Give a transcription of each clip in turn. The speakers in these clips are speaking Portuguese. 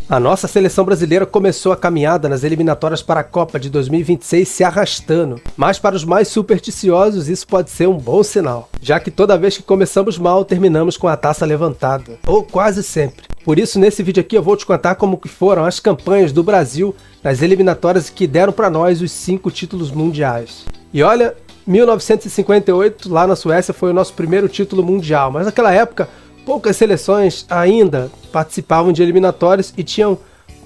A nossa seleção brasileira começou a caminhada nas eliminatórias para a Copa de 2026 se arrastando, mas para os mais supersticiosos isso pode ser um bom sinal, já que toda vez que começamos mal, terminamos com a taça levantada, ou quase sempre. Por isso, nesse vídeo aqui eu vou te contar como que foram as campanhas do Brasil nas eliminatórias que deram para nós os 5 títulos mundiais. E olha, 1958, lá na Suécia, foi o nosso primeiro título mundial, mas naquela época poucas seleções ainda participavam de eliminatórias e tinham,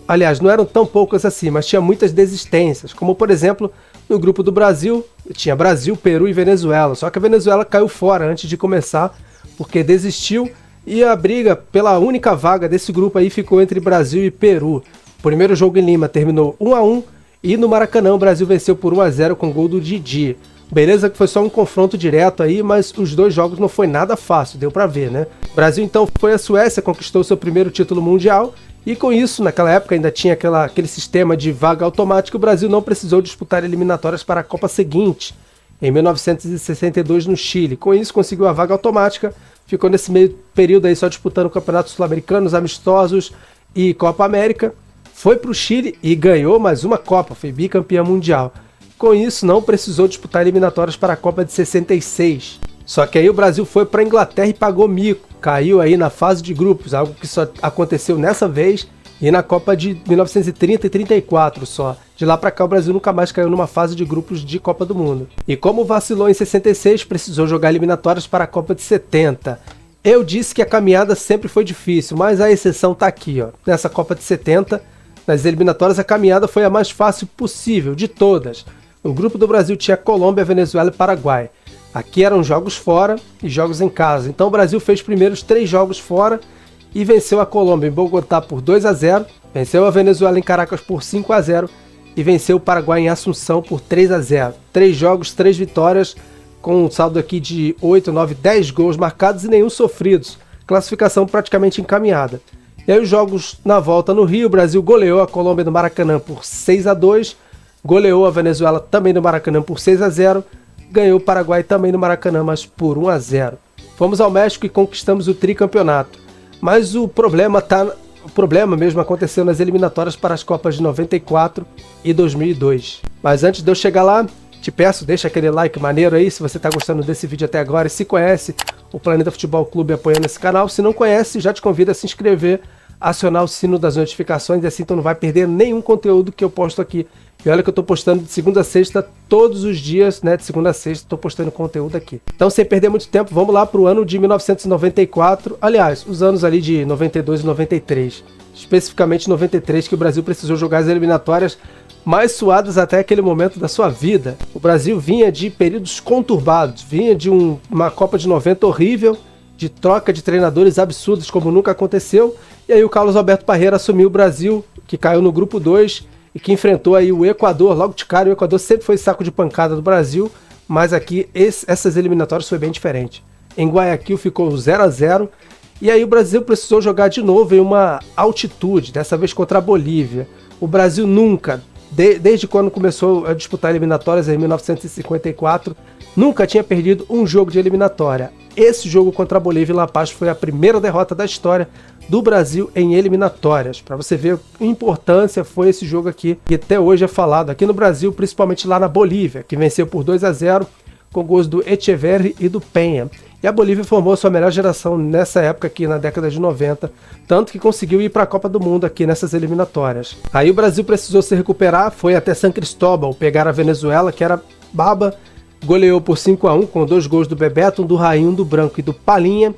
aliás, não eram tão poucas assim, mas tinha muitas desistências, como por exemplo, no grupo do Brasil, tinha Brasil, Peru e Venezuela, só que a Venezuela caiu fora antes de começar, porque desistiu, e a briga pela única vaga desse grupo aí ficou entre Brasil e Peru. O primeiro jogo em Lima terminou 1-1 e no Maracanã o Brasil venceu por 1-0 com gol do Didi. Beleza que foi só um confronto direto aí, mas os dois jogos não foi nada fácil, deu pra ver, né? O Brasil então foi à Suécia, conquistou seu primeiro título mundial e com isso, naquela época ainda tinha aquele sistema de vaga automática, o Brasil não precisou disputar eliminatórias para a Copa seguinte, em 1962 no Chile. Com isso conseguiu a vaga automática, ficou nesse meio período aí só disputando campeonatos sul-americanos, amistosos e Copa América. Foi pro Chile e ganhou mais uma Copa, foi bicampeão mundial. Com isso, não precisou disputar eliminatórias para a Copa de 66. Só que aí o Brasil foi para a Inglaterra e pagou mico. Caiu aí na fase de grupos, algo que só aconteceu nessa vez e na Copa de 1930 e 34 só. De lá para cá o Brasil nunca mais caiu numa fase de grupos de Copa do Mundo. E como vacilou em 66, precisou jogar eliminatórias para a Copa de 70. Eu disse que a caminhada sempre foi difícil, mas a exceção tá aqui, ó. Nessa Copa de 70, nas eliminatórias a caminhada foi a mais fácil possível, de todas. O grupo do Brasil tinha Colômbia, Venezuela e Paraguai. Aqui eram jogos fora e jogos em casa. Então o Brasil fez primeiros 3 jogos fora e venceu a Colômbia em Bogotá por 2-0, venceu a Venezuela em Caracas por 5-0 e venceu o Paraguai em Assunção por 3-0. 3 jogos, 3 vitórias, com um saldo aqui de 8, 9, 10 gols marcados e nenhum sofridos. Classificação praticamente encaminhada. E aí os jogos na volta no Rio, o Brasil goleou a Colômbia no Maracanã por 6-2, goleou a Venezuela também no Maracanã por 6-0, ganhou o Paraguai também no Maracanã, mas por 1-0. Fomos ao México e conquistamos o tricampeonato. Mas o problema mesmo aconteceu nas eliminatórias para as Copas de 94 e 2002. Mas antes de eu chegar lá, te peço, deixa aquele like maneiro aí se você está gostando desse vídeo até agora e se conhece o Planeta Futebol Clube apoiando esse canal. Se não conhece, já te convido a se inscrever, acionar o sino das notificações e assim tu não vai perder nenhum conteúdo que eu posto aqui. E olha que eu tô postando de segunda a sexta, todos os dias, né? De segunda a sexta, tô postando conteúdo aqui. Então, sem perder muito tempo, vamos lá pro ano de 1994. Aliás, os anos ali de 92 e 93. Especificamente 93, que o Brasil precisou jogar as eliminatórias mais suadas até aquele momento da sua vida. O Brasil vinha de períodos conturbados, vinha de uma Copa de 90 horrível, de troca de treinadores absurdos como nunca aconteceu. E aí o Carlos Alberto Parreira assumiu o Brasil, que caiu no grupo 2, e que enfrentou aí o Equador, logo de cara. O Equador sempre foi saco de pancada do Brasil, mas aqui essas eliminatórias foi bem diferente. Em Guayaquil ficou 0-0, e aí o Brasil precisou jogar de novo em uma altitude, dessa vez contra a Bolívia. O Brasil nunca, desde quando começou a disputar eliminatórias em 1954, nunca tinha perdido um jogo de eliminatória. Esse jogo contra a Bolívia em La Paz foi a primeira derrota da história do Brasil em eliminatórias. Para você ver a importância foi esse jogo aqui, que até hoje é falado aqui no Brasil, principalmente lá na Bolívia, que venceu por 2-0 com gols do Echeverri e do Penha. E a Bolívia formou sua melhor geração nessa época aqui, na década de 90, tanto que conseguiu ir para a Copa do Mundo aqui nessas eliminatórias. Aí o Brasil precisou se recuperar, foi até San Cristóbal pegar a Venezuela, que era baba, goleou por 5-1 com 2 gols do Bebeto, um do Rainho, um do Branco e do Palinha.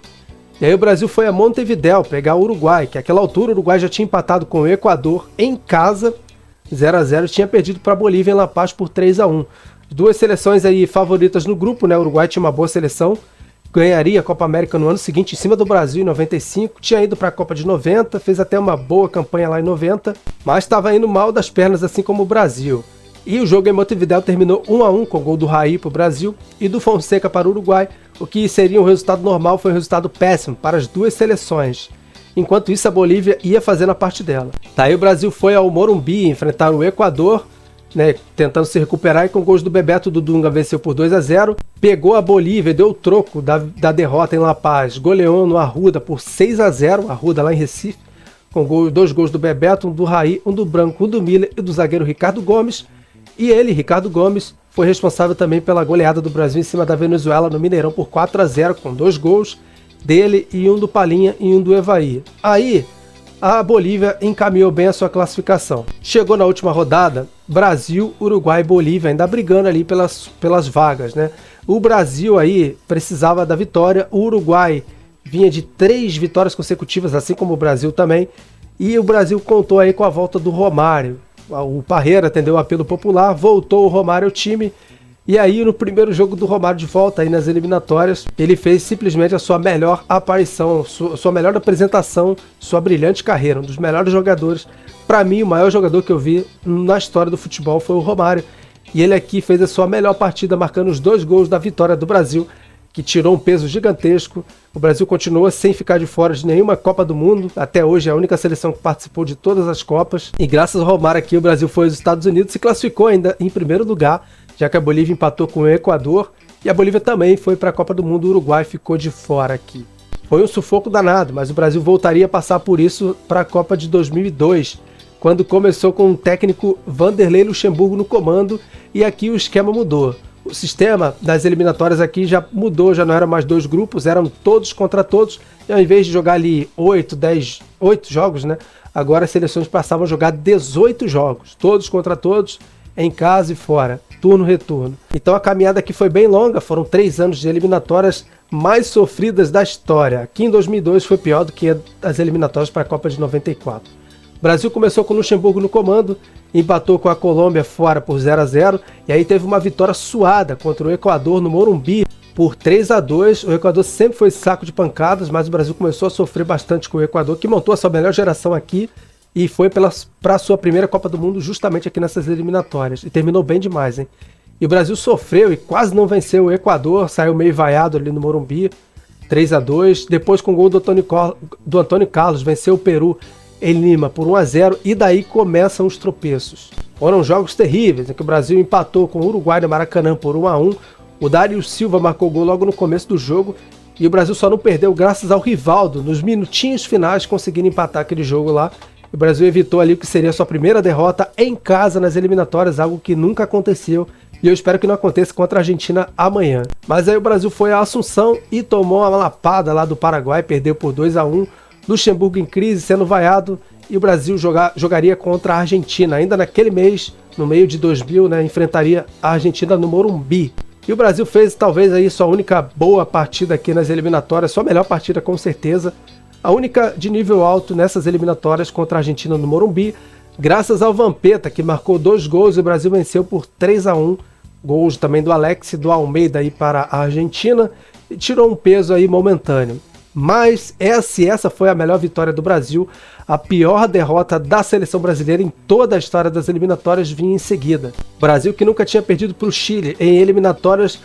E aí o Brasil foi a Montevidéu pegar o Uruguai, que àquela altura o Uruguai já tinha empatado com o Equador em casa, 0-0, tinha perdido para a Bolívia em La Paz por 3-1. Duas seleções aí favoritas no grupo, né? O Uruguai tinha uma boa seleção, ganharia a Copa América no ano seguinte em cima do Brasil em 95, tinha ido para a Copa de 90, fez até uma boa campanha lá em 90, mas estava indo mal das pernas assim como o Brasil. E o jogo em Montevidéu terminou 1-1 com o gol do Raí para o Brasil e do Fonseca para o Uruguai. O que seria um resultado normal foi um resultado péssimo para as duas seleções. Enquanto isso, a Bolívia ia fazendo a parte dela. Daí o Brasil foi ao Morumbi enfrentar o Equador, né, tentando se recuperar, e com gols do Bebeto, do Dunga venceu por 2-0. Pegou a Bolívia, deu o troco da derrota em La Paz, goleou no Arruda por 6-0, Arruda lá em Recife. com dois gols do Bebeto, um do Raí, um do Branco, um do Miller e do zagueiro Ricardo Gomes. E ele, Ricardo Gomes, foi responsável também pela goleada do Brasil em cima da Venezuela no Mineirão por 4-0, com 2 gols dele e um do Palinha e um do Evaí. Aí, a Bolívia encaminhou bem a sua classificação. Chegou na última rodada, Brasil, Uruguai e Bolívia, ainda brigando ali pelas vagas, né? O Brasil aí precisava da vitória, o Uruguai vinha de 3 vitórias consecutivas, assim como o Brasil também, e o Brasil contou aí com a volta do Romário. O Parreira atendeu o apelo popular, voltou o Romário ao time, e aí no primeiro jogo do Romário de volta aí nas eliminatórias, ele fez simplesmente a sua melhor aparição, sua melhor apresentação, sua brilhante carreira, um dos melhores jogadores. Para mim, o maior jogador que eu vi na história do futebol foi o Romário, e ele aqui fez a sua melhor partida, marcando os 2 gols da vitória do Brasil, que tirou um peso gigantesco. O Brasil continua sem ficar de fora de nenhuma Copa do Mundo. Até hoje é a única seleção que participou de todas as Copas. E graças ao Romário aqui, o Brasil foi aos Estados Unidos, se classificou ainda em primeiro lugar, já que a Bolívia empatou com o Equador. E a Bolívia também foi para a Copa do Mundo, o Uruguai ficou de fora aqui. Foi um sufoco danado, mas o Brasil voltaria a passar por isso para a Copa de 2002, quando começou com o técnico Vanderlei Luxemburgo no comando, e aqui o esquema mudou. O sistema das eliminatórias aqui já mudou, já não eram mais 2 grupos, eram todos contra todos. E ao invés de jogar ali 8 jogos, né? Agora as seleções passavam a jogar 18 jogos, todos contra todos, em casa e fora, turno-retorno. Então a caminhada aqui foi bem longa, foram 3 anos de eliminatórias mais sofridas da história. Aqui em 2002 foi pior do que as eliminatórias para a Copa de 94. O Brasil começou com o Luxemburgo no comando, empatou com a Colômbia fora por 0-0, e aí teve uma vitória suada contra o Equador no Morumbi por 3-2. O Equador sempre foi saco de pancadas, mas o Brasil começou a sofrer bastante com o Equador, que montou a sua melhor geração aqui e foi para a sua primeira Copa do Mundo justamente aqui nessas eliminatórias, e terminou bem demais, hein? E o Brasil sofreu e quase não venceu o Equador, saiu meio vaiado ali no Morumbi, 3-2, depois com o gol do Antônio Carlos, venceu o Peru em Lima por 1-0, e daí começam os tropeços. Foram jogos terríveis, em que o Brasil empatou com o Uruguai no Maracanã por 1-1, o Dário Silva marcou gol logo no começo do jogo, e o Brasil só não perdeu graças ao Rivaldo, nos minutinhos finais conseguindo empatar aquele jogo lá. O Brasil evitou ali o que seria a sua primeira derrota em casa nas eliminatórias, algo que nunca aconteceu, e eu espero que não aconteça contra a Argentina amanhã. Mas aí o Brasil foi a Assunção e tomou uma lapada lá do Paraguai, perdeu por 2-1, Luxemburgo em crise, sendo vaiado, e o Brasil jogaria contra a Argentina. Ainda naquele mês, no meio de 2000, né, enfrentaria a Argentina no Morumbi. E o Brasil fez talvez aí sua única boa partida aqui nas eliminatórias, sua melhor partida com certeza, a única de nível alto nessas eliminatórias contra a Argentina no Morumbi, graças ao Vampeta, que marcou 2 gols e o Brasil venceu por 3-1, gols também do Alex e do Almeida aí para a Argentina, e tirou um peso aí momentâneo. Mas essa foi a melhor vitória do Brasil. A pior derrota da seleção brasileira em toda a história das eliminatórias vinha em seguida. O Brasil, que nunca tinha perdido para o Chile em eliminatórias,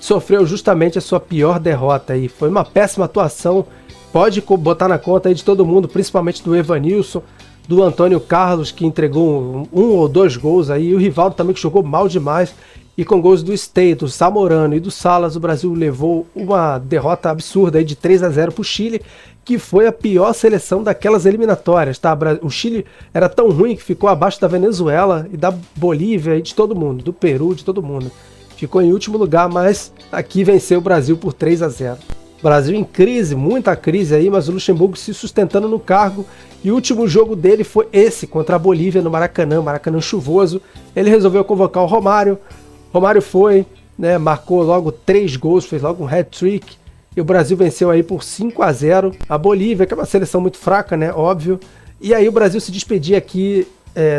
sofreu justamente a sua pior derrota. E foi uma péssima atuação, pode botar na conta aí de todo mundo, principalmente do Evanilson, do Antônio Carlos, que entregou 1 ou 2 gols aí, e o Rivaldo também, que jogou mal demais. E com gols do Stey, do Zamorano e do Salas, o Brasil levou uma derrota absurda aí de 3-0 para o Chile, que foi a pior seleção daquelas eliminatórias, tá? O Chile era tão ruim que ficou abaixo da Venezuela e da Bolívia e de todo mundo, do Peru, de todo mundo. Ficou em último lugar, mas aqui venceu o Brasil por 3-0. Brasil em crise, muita crise aí, mas o Luxemburgo se sustentando no cargo, e o último jogo dele foi esse, contra a Bolívia no Maracanã, Maracanã chuvoso. Ele resolveu convocar o Romário. Romário foi, né, marcou logo 3 gols, fez logo um hat-trick, e o Brasil venceu aí por 5-0 a Bolívia, que é uma seleção muito fraca, né, óbvio. E aí o Brasil se despedia aqui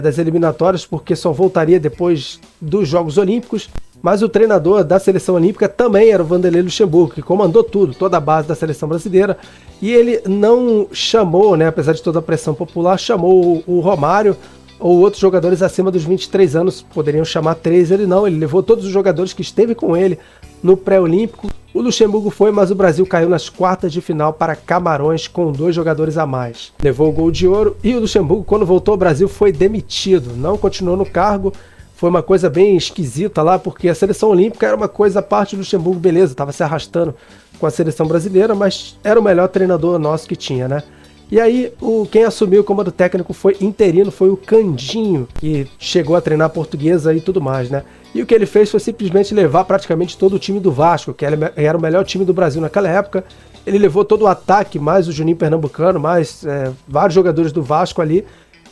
das eliminatórias, porque só voltaria depois dos Jogos Olímpicos, mas o treinador da seleção olímpica também era o Vanderlei Luxemburgo, que comandou tudo, toda a base da seleção brasileira, e ele não chamou, né, apesar de toda a pressão popular, chamou o Romário, ou outros jogadores acima dos 23 anos, poderiam chamar 3, ele não, ele levou todos os jogadores que esteve com ele no pré-olímpico. O Luxemburgo foi, mas o Brasil caiu nas quartas de final para Camarões com 2 jogadores a mais. Levou o gol de ouro, e o Luxemburgo, quando voltou ao Brasil, foi demitido, não continuou no cargo. Foi uma coisa bem esquisita lá, porque a seleção olímpica era uma coisa à parte do Luxemburgo, beleza, estava se arrastando com a seleção brasileira, mas era o melhor treinador nosso que tinha, né? E aí, quem assumiu o comando técnico foi interino, foi o Candinho, que chegou a treinar a Portuguesa e tudo mais, né? E o que ele fez foi simplesmente levar praticamente todo o time do Vasco, que era o melhor time do Brasil naquela época. Ele levou todo o ataque, mais o Juninho Pernambucano, mais vários jogadores do Vasco ali.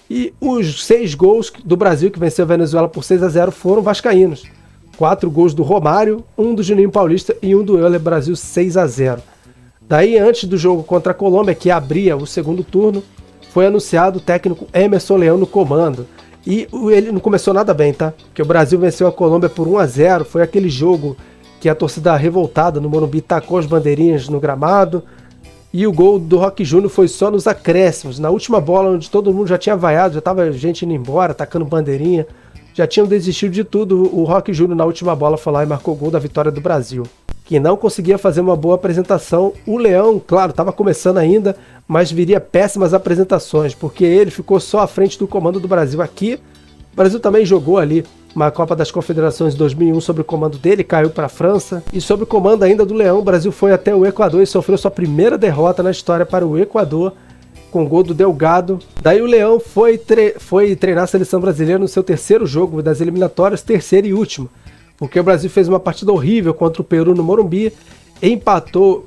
E os 6 gols do Brasil, que venceu a Venezuela por 6-0, foram vascaínos. 4 gols do Romário, 1 do Juninho Paulista e 1 do Euler, Brasil 6-0. Daí, antes do jogo contra a Colômbia, que abria o segundo turno, foi anunciado o técnico Emerson Leão no comando. E ele não começou nada bem, tá? Porque o Brasil venceu a Colômbia por 1-0, foi aquele jogo que a torcida revoltada no Morumbi tacou as bandeirinhas no gramado. E o gol do Roque Júnior foi só nos acréscimos, na última bola, onde todo mundo já tinha vaiado, já tava gente indo embora, tacando bandeirinha. Já tinham desistido de tudo. O Roque Júnior, na última bola, foi lá e marcou o gol da vitória do Brasil. Que não conseguia fazer uma boa apresentação. O Leão, claro, estava começando ainda, mas viria péssimas apresentações, porque ele ficou só à frente do comando do Brasil aqui. O Brasil também jogou ali uma Copa das Confederações de 2001 sob o comando dele, caiu para a França. E sob o comando ainda do Leão, o Brasil foi até o Equador e sofreu sua primeira derrota na história para o Equador, com o gol do Delgado. Daí o Leão foi treinar a seleção brasileira no seu terceiro jogo das eliminatórias, terceiro e último. Porque o Brasil fez uma partida horrível contra o Peru no Morumbi, empatou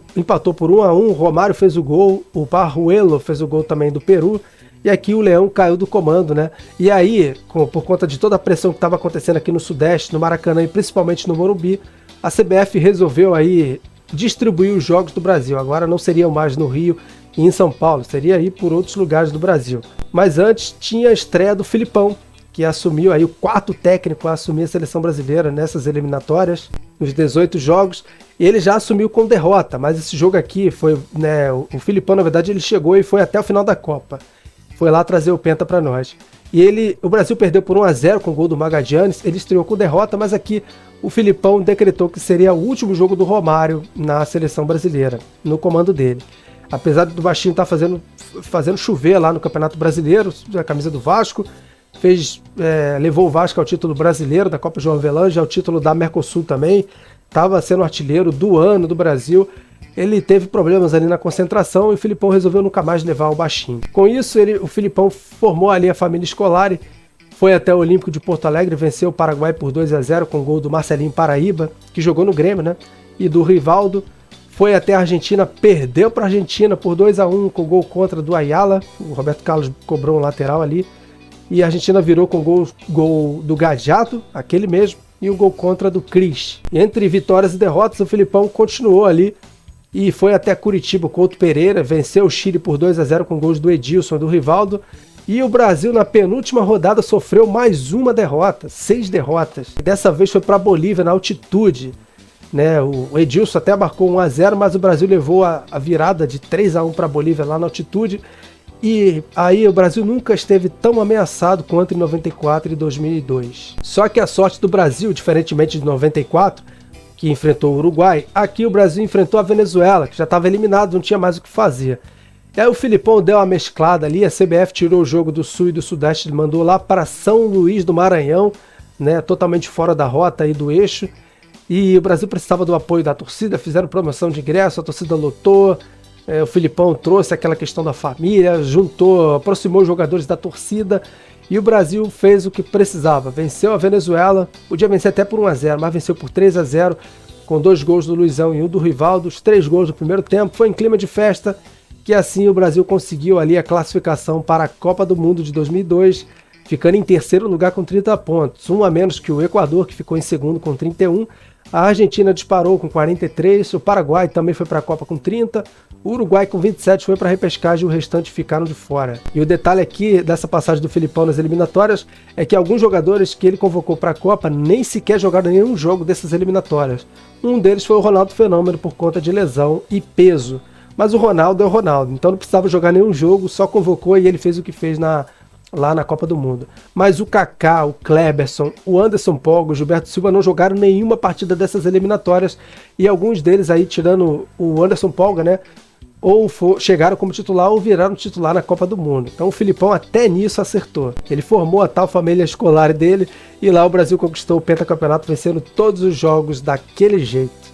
por 1-1, o Romário fez o gol, o Parruelo fez o gol também do Peru, e aqui o Leão caiu do comando, né? E aí, por conta de toda a pressão que estava acontecendo aqui no Sudeste, no Maracanã e principalmente no Morumbi, a CBF resolveu aí distribuir os jogos do Brasil. Agora não seriam mais no Rio e em São Paulo, seria aí por outros lugares do Brasil. Mas antes tinha a estreia do Filipão, que assumiu aí o 4º técnico a assumir a seleção brasileira nessas eliminatórias, nos 18 jogos, e ele já assumiu com derrota, mas esse jogo aqui foi, né, o Filipão, na verdade, ele chegou e foi até o final da Copa, foi lá trazer o Penta para nós. E o Brasil perdeu por 1-0 com o gol do Magadianes, ele estreou com derrota, mas aqui o Filipão decretou que seria o último jogo do Romário na seleção brasileira, no comando dele. Apesar do Baixinho estar fazendo chover lá no Campeonato Brasileiro, a camisa do Vasco, levou o Vasco ao título brasileiro da Copa João Avelange, ao título da Mercosul também, estava sendo artilheiro do ano do Brasil. Ele teve problemas ali na concentração e o Filipão resolveu nunca mais levar o Baixinho. Com isso, o Filipão formou ali a família Scolari, foi até o Olímpico de Porto Alegre, venceu o Paraguai por 2-0 com o gol do Marcelinho Paraíba, que jogou no Grêmio, né? E do Rivaldo. Foi até a Argentina, perdeu para a Argentina por 2-1 com o gol contra do Ayala, o Roberto Carlos cobrou um lateral ali. E a Argentina virou com o gol do Gadiardo, aquele mesmo, e o gol contra do Cris. E entre vitórias e derrotas, o Filipão continuou ali e foi até Curitiba, o Couto Pereira, venceu o Chile por 2-0 com gols do Edilson e do Rivaldo. E o Brasil, na penúltima rodada, sofreu mais uma derrota, 6 derrotas. E dessa vez foi para a Bolívia, na altitude. Né? O Edilson até marcou 1-0, mas o Brasil levou a virada de 3-1 para a Bolívia lá na altitude. E aí o Brasil nunca esteve tão ameaçado quanto em 94 e 2002. Só que a sorte do Brasil, diferentemente de 94, que enfrentou o Uruguai, aqui o Brasil enfrentou a Venezuela, que já estava eliminado, não tinha mais o que fazer. E aí o Filipão deu uma mesclada ali, a CBF tirou o jogo do Sul e do Sudeste e mandou lá para São Luís do Maranhão, né, totalmente fora da rota e do eixo. E o Brasil precisava do apoio da torcida, fizeram promoção de ingresso, a torcida lotou. O Filipão trouxe aquela questão da família, aproximou os jogadores da torcida e o Brasil fez o que precisava. Venceu a Venezuela, podia vencer até por 1-0, mas venceu por 3-0, com 2 gols do Luizão e 1 do Rivaldo, os 3 gols no primeiro tempo. Foi em clima de festa que assim o Brasil conseguiu ali a classificação para a Copa do Mundo de 2002, ficando em terceiro lugar com 30 pontos, um a menos que o Equador, que ficou em segundo com 31. A Argentina disparou com 43, o Paraguai também foi para a Copa com 30, o Uruguai com 27 foi para a repescagem e o restante ficaram de fora. E o detalhe aqui dessa passagem do Filipão nas eliminatórias é que alguns jogadores que ele convocou para a Copa nem sequer jogaram nenhum jogo dessas eliminatórias. Um deles foi o Ronaldo Fenômeno por conta de lesão e peso. Mas o Ronaldo é o Ronaldo, então não precisava jogar nenhum jogo, só convocou e ele fez o que fez lá na Copa do Mundo. Mas o Kaká, o Kleberson, o Anderson Polga, o Gilberto Silva não jogaram nenhuma partida dessas eliminatórias e alguns deles aí, tirando o Anderson Polga, né, ou chegaram como titular ou viraram titular na Copa do Mundo. Então o Filipão até nisso acertou. Ele formou a tal família escolar dele e lá o Brasil conquistou o pentacampeonato vencendo todos os jogos daquele jeito.